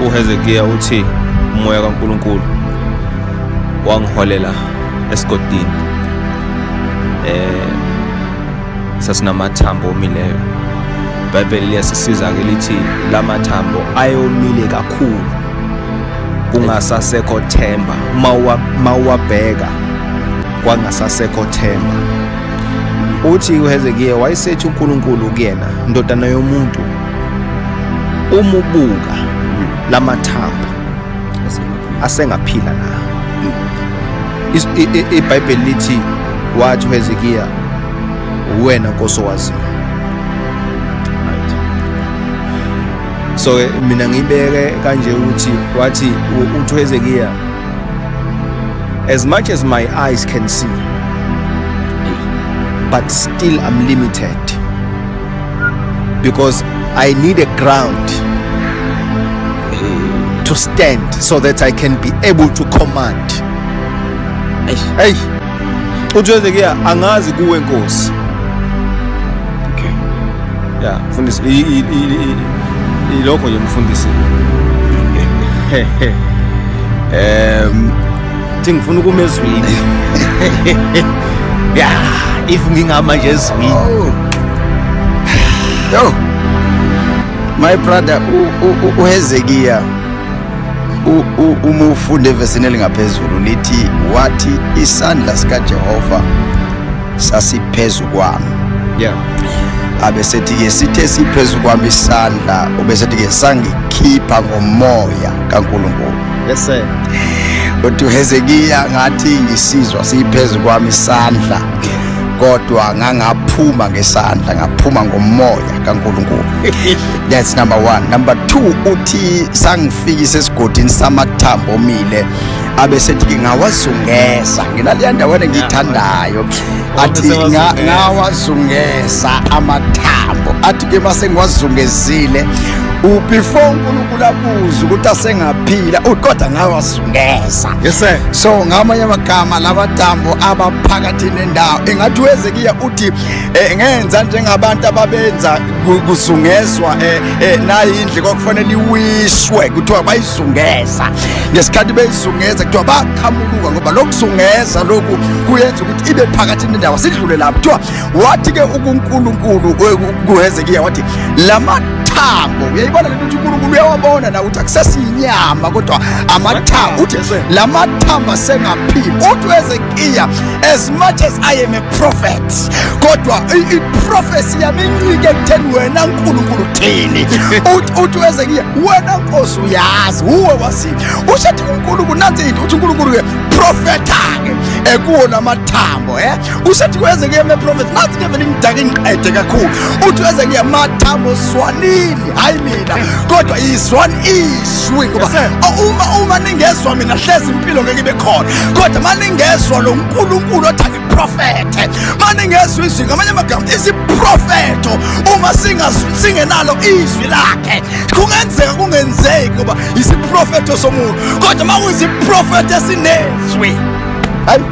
uHezekiya uthi umoya kaNkuluNkulu wangiholela esigodini sasinamathambo omileyo. iBhayibheli liyasisiza ke lithi lamathambo ayomile kakhulu kungasasekho themba. Mawabheka kwangasasekho themba. Uthi uHezekiya wayesethi uNkulunkulu kuyena, ndodana yomuntu, umubuka lamathambo asengaphila na. iBhayibheli lithi wathi uHezekiya, wena Nkosi owaziyo. So mina ngibeke kanje ukuthi wathi uHezekiya, as much as my eyes can see, but still I'm limited because I need a ground to stand so that I can be able to command. Hey, uHezekiya angazi kuwe Nkosi. Okay. Yeah, mfundisi ilokho nje mfundisi. Ngifuna ukuma ezwini. Yeah, if ngingama nje ezwini. Yo, my brother uHezekiya uma ufunda evesini elingaphezulu lithi wathi isandla sikaJehova sasiphezu kwami. Yeah. Abesethi ke sithe siphezu kwami isandla, obesethi ke sangikhipha ngomoya kaNkuluNkulu. Yes sir. Kodwa uHezekiya ngathi ngisizwa siphezu kwami isandla, kodwa ngangaphuma ngesandla, ngaphuma ngomoya kaNkuluNkulu. That's number 1. Number 2 uthi sangifikisa esigodini samathambo omile, abesethi ke ngawazungeza. Nginaliya ndawo engiyithandayo, athi ngawazungeza amathambo. Athi ke mase ngiwazungezile, before uNkulunkulu abuza ukuthi asengaphila, kodwa ngawazungeza. Yes sir. So ngamanye amagama lamathambo abaphakathi nendawo, engathi uHezekiya uthi ngenza njengabantu ababenza kuzungezwa nayi indle kwakufanele iwishwe, kuthiwa bayizungeza. Ngesikhathi beyizungeza kuthiwa baqhamuluka, ngoba lokuzungeza lokhu kuyenza ukuthi ibe phakathi nendawo. Sidlule lapho kuthiwa wathi ke uNkulunkulu kuHezekiya wathi lamathambo, uyayibona lento ukuthi uNkulunkulu uyawabona na ukuthi akusesinyama kodwa amathambo. Uthi lamathambo asengaphila. Uthi uHezekiya, as much as I am a prophet, kodwa i-prophecy yami incike ekutheni wena uNkulunkulu uthini. Uthi uHezekiya, wena Nkosi uyazi, uwe wazi. Ushathi uNkulunkulu nansi into uthi uNkulunkulu ke prophet-ke kuwo lamathambo. Ushathi uHezekiya me prophet nansi ke vele ngidake ngiqede kakhulu. Uthi uHezekiya, mathambo zwanini, hayi mina kodwa izwani izwi, ngoba uma ningezwa mina hlezi impilo ngeke ibe khona, kodwa maningezwa lo uNkulunkulu othi ngiprofethe, maningezwa izwi, ngamanye amagama isiprofeto uma singenalo izwi lakhe kungenzeka kungenzeki ngoba isiprofeto somuntu, kodwa mawuziprofeto esinezwi, hayi